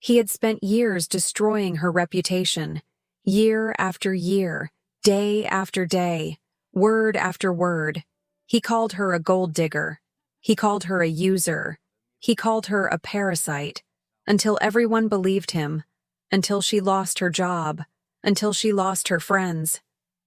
He had spent years destroying her reputation, year after year, day after day, word after word. He called her a gold digger. He called her a user. He called her a parasite, until everyone believed him, until she lost her job, until she lost her friends,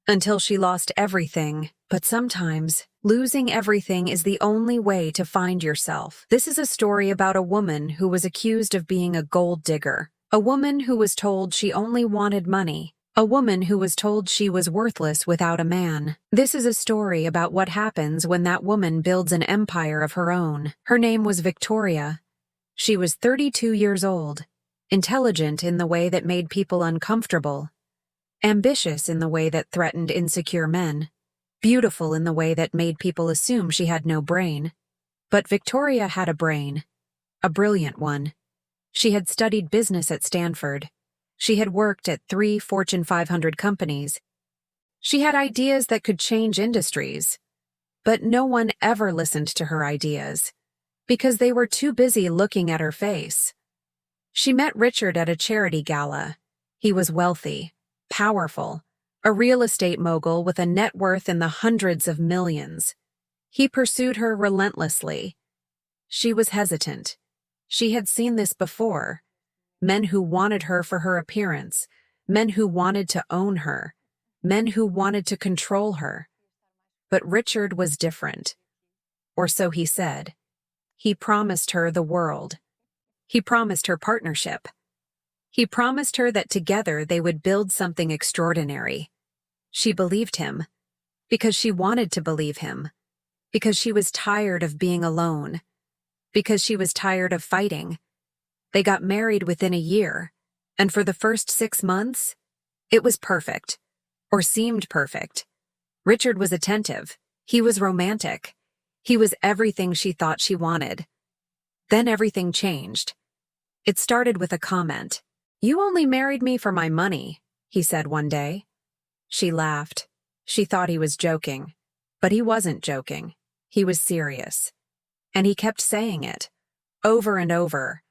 until she lost everything. But sometimes, losing everything is the only way to find yourself. This is a story about a woman who was accused of being a gold digger, a woman who was told she only wanted money, a woman who was told she was worthless without a man. This is a story about what happens when that woman builds an empire of her own. Her name was Victoria. She was 32 years old, intelligent in the way that made people uncomfortable, ambitious in the way that threatened insecure men, beautiful in the way that made people assume she had no brain. But Victoria had a brain, a brilliant one. She had studied business at Stanford. She had worked at 3 Fortune 500 companies. She had ideas that could change industries. But no one ever listened to her ideas, because they were too busy looking at her face. She met Richard at a charity gala. He was wealthy, powerful, a real estate mogul with a net worth in the hundreds of millions. He pursued her relentlessly. She was hesitant. She had seen this before. Men who wanted her for her appearance, men who wanted to own her, men who wanted to control her. But Richard was different. Or so he said. He promised her the world. He promised her partnership. He promised her that together they would build something extraordinary. She believed him, because she wanted to believe him, because she was tired of being alone, because she was tired of fighting. They got married within a year, and for the first 6 months, it was perfect, or seemed perfect. Richard was attentive. He was romantic. He was everything she thought she wanted. Then everything changed. It started with a comment. "You only married me for my money," he said one day. She laughed. She thought he was joking. But he wasn't joking. He was serious. And he kept saying it, over and over.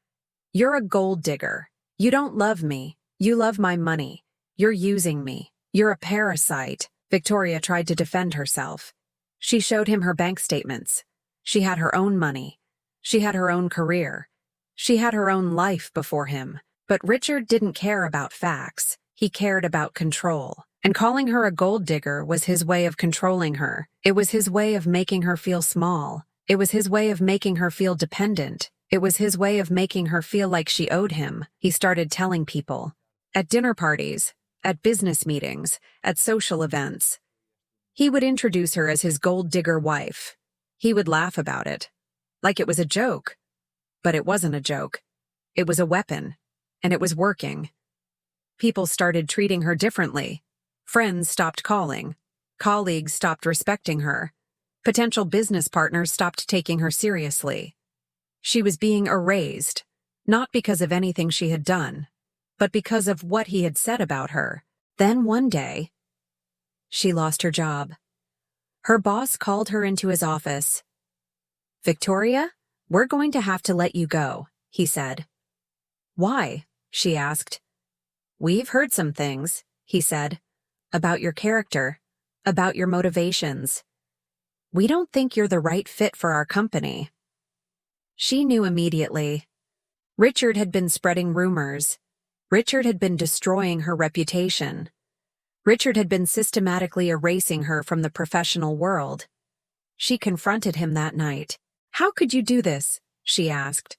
"You're a gold digger. You don't love me. You love my money. You're using me. You're a parasite." Victoria tried to defend herself. She showed him her bank statements. She had her own money. She had her own career. She had her own life before him. But Richard didn't care about facts. He cared about control. And calling her a gold digger was his way of controlling her. It was his way of making her feel small. It was his way of making her feel dependent. It was his way of making her feel like she owed him. He started telling people. At dinner parties, at business meetings, at social events. He would introduce her as his gold digger wife. He would laugh about it, like it was a joke. But it wasn't a joke. It was a weapon, and it was working. People started treating her differently. Friends stopped calling. Colleagues stopped respecting her. Potential business partners stopped taking her seriously. She was being erased, not because of anything she had done, but because of what he had said about her. Then one day, she lost her job. Her boss called her into his office. "Victoria, we're going to have to let you go," he said. "Why?" she asked. "We've heard some things," he said, "about your character, about your motivations. We don't think you're the right fit for our company." She knew immediately. Richard had been spreading rumors. Richard had been destroying her reputation. Richard had been systematically erasing her from the professional world. She confronted him that night. "How could you do this?" she asked.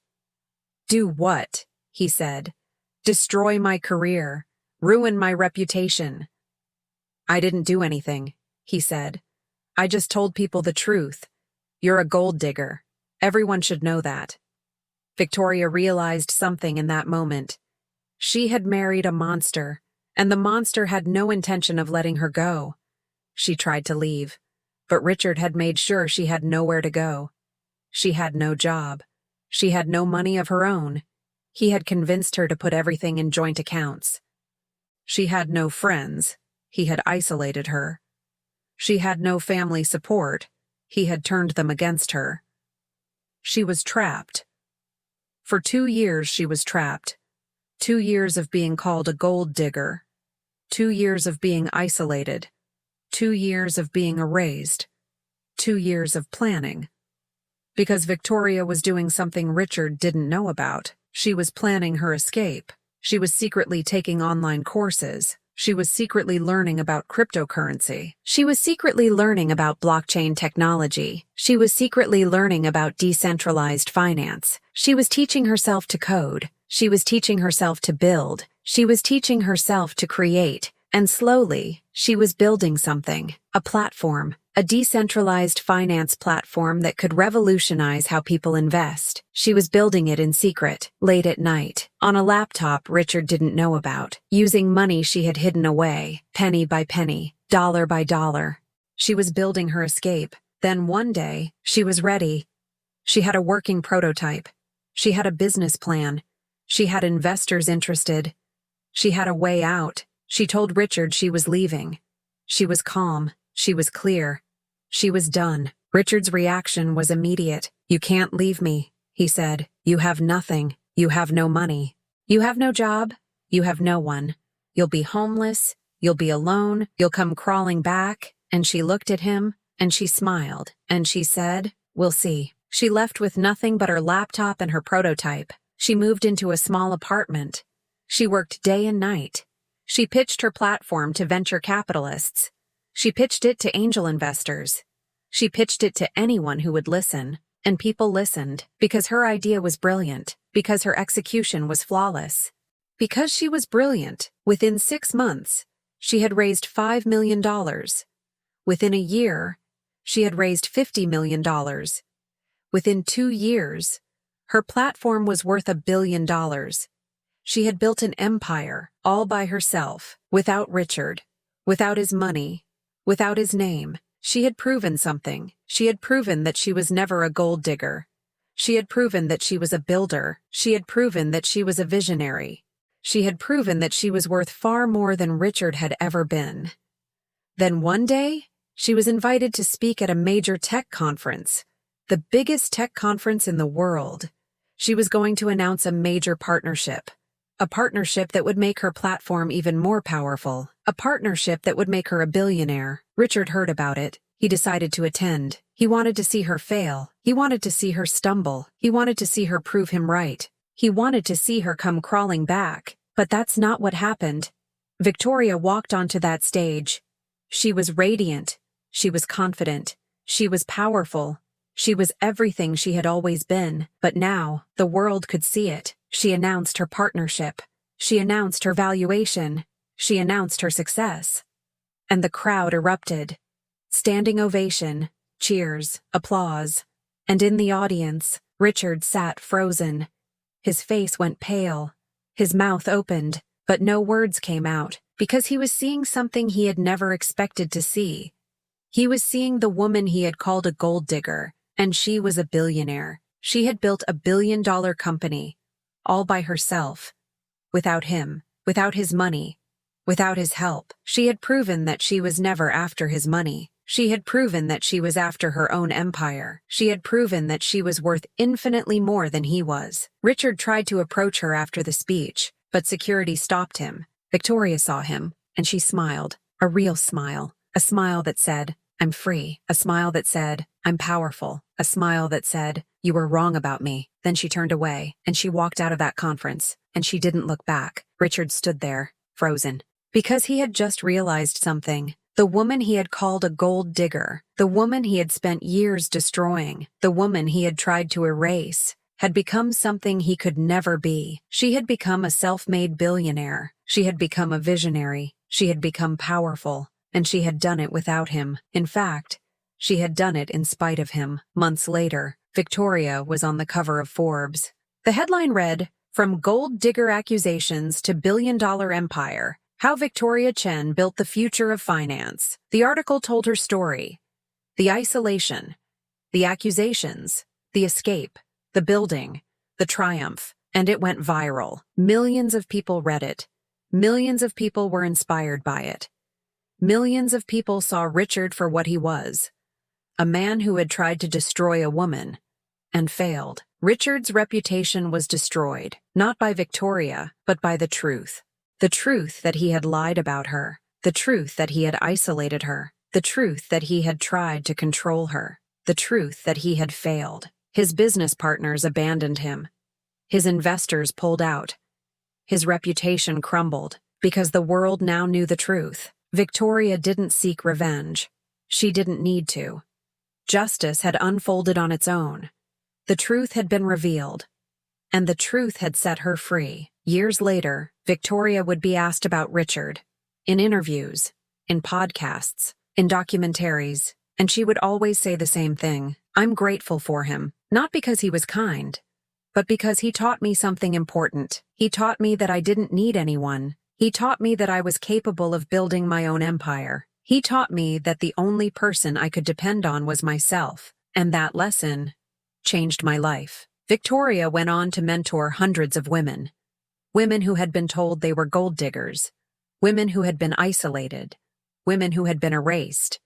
"Do what?" he said. "Destroy my career, ruin my reputation." "I didn't do anything," he said. "I just told people the truth. You're a gold digger. Everyone should know that." Victoria realized something in that moment. She had married a monster, and the monster had no intention of letting her go. She tried to leave, but Richard had made sure she had nowhere to go. She had no job. She had no money of her own. He had convinced her to put everything in joint accounts. She had no friends. He had isolated her. She had no family support. He had turned them against her. She was trapped. For 2 years she was trapped. 2 years of being called a gold digger. 2 years of being isolated. 2 years of being erased. 2 years of planning. Because Victoria was doing something Richard didn't know about. She was planning her escape. She was secretly taking online courses. She was secretly learning about cryptocurrency. She was secretly learning about blockchain technology. She was secretly learning about decentralized finance. She was teaching herself to code. She was teaching herself to build. She was teaching herself to create. And slowly, she was building something, a platform, a decentralized finance platform that could revolutionize how people invest. She was building it in secret, late at night, on a laptop Richard didn't know about, using money she had hidden away, penny by penny, dollar by dollar. She was building her escape. Then one day, she was ready. She had a working prototype. She had a business plan. She had investors interested. She had a way out. She told Richard she was leaving. She was calm. She was clear. She was done. Richard's reaction was immediate. "You can't leave me," he said. "You have nothing. You have no money. You have no job. You have no one. You'll be homeless. You'll be alone. You'll come crawling back." And she looked at him, and she smiled, and she said, "We'll see." She left with nothing but her laptop and her prototype. She moved into a small apartment. She worked day and night. She pitched her platform to venture capitalists. She pitched it to angel investors. She pitched it to anyone who would listen, and people listened because her idea was brilliant, because her execution was flawless. Because she was brilliant, within 6 months, she had raised $5 million. Within a year, she had raised $50 million. Within 2 years, her platform was worth $1 billion. She had built an empire, all by herself, without Richard, without his money, without his name. She had proven something. She had proven that she was never a gold digger. She had proven that she was a builder. She had proven that she was a visionary. She had proven that she was worth far more than Richard had ever been. Then one day, she was invited to speak at a major tech conference, the biggest tech conference in the world. She was going to announce a major partnership. A partnership that would make her platform even more powerful. A partnership that would make her a billionaire. Richard heard about it. He decided to attend. He wanted to see her fail. He wanted to see her stumble. He wanted to see her prove him right. He wanted to see her come crawling back. But that's not what happened. Victoria walked onto that stage. She was radiant. She was confident. She was powerful. She was everything she had always been. But now, the world could see it. She announced her partnership. She announced her valuation. She announced her success. And the crowd erupted. Standing ovation, cheers, applause. And in the audience, Richard sat frozen. His face went pale. His mouth opened, but no words came out, because he was seeing something he had never expected to see. He was seeing the woman he had called a gold digger, and she was a billionaire. She had built $1 billion company. All by herself, without him, without his money, without his help. She had proven that she was never after his money. She had proven that she was after her own empire. She had proven that she was worth infinitely more than he was. Richard tried to approach her after the speech, but security stopped him. Victoria saw him, and she smiled, a real smile, a smile that said, "I'm free," a smile that said, "I'm powerful," a smile that said, "You were wrong about me." Then she turned away, and she walked out of that conference, and she didn't look back. Richard stood there, frozen, because he had just realized something. The woman he had called a gold digger, the woman he had spent years destroying, the woman he had tried to erase, had become something he could never be. She had become a self-made billionaire. She had become a visionary. She had become powerful, and she had done it without him. In fact, she had done it in spite of him. Months later, Victoria was on the cover of Forbes. The headline read, "From Gold Digger Accusations to Billion-Dollar Empire, How Victoria Chen Built the Future of Finance." The article told her story. The isolation, the accusations, the escape, the building, the triumph, and it went viral. Millions of people read it. Millions of people were inspired by it. Millions of people saw Richard for what he was. A man who had tried to destroy a woman and failed. Richard's reputation was destroyed, not by Victoria, but by the truth. The truth that he had lied about her, the truth that he had isolated her, the truth that he had tried to control her, the truth that he had failed. His business partners abandoned him. His investors pulled out. His reputation crumbled because the world now knew the truth. Victoria didn't seek revenge. She didn't need to. Justice had unfolded on its own. The truth had been revealed, and the truth had set her free. Years later, Victoria would be asked about Richard, in interviews, in podcasts, in documentaries, and she would always say the same thing. I'm grateful for him, not because he was kind, but because he taught me something important. He taught me that I didn't need anyone. He taught me that I was capable of building my own empire. He taught me that the only person I could depend on was myself, and that lesson changed my life. Victoria went on to mentor hundreds of women. Women who had been told they were gold diggers. Women who had been isolated. Women who had been erased.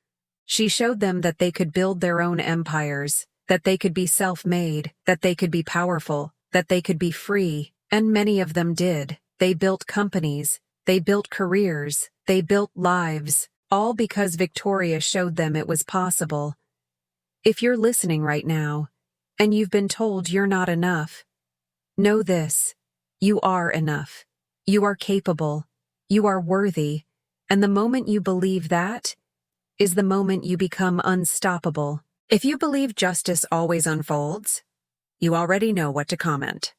She showed them that they could build their own empires, that they could be self-made, that they could be powerful, that they could be free, and many of them did. They built companies, they built careers, they built lives, all because Victoria showed them it was possible. If you're listening right now, and you've been told you're not enough, know this: you are enough. You are capable. You are worthy. And the moment you believe that is the moment you become unstoppable. If you believe justice always unfolds, you already know what to comment.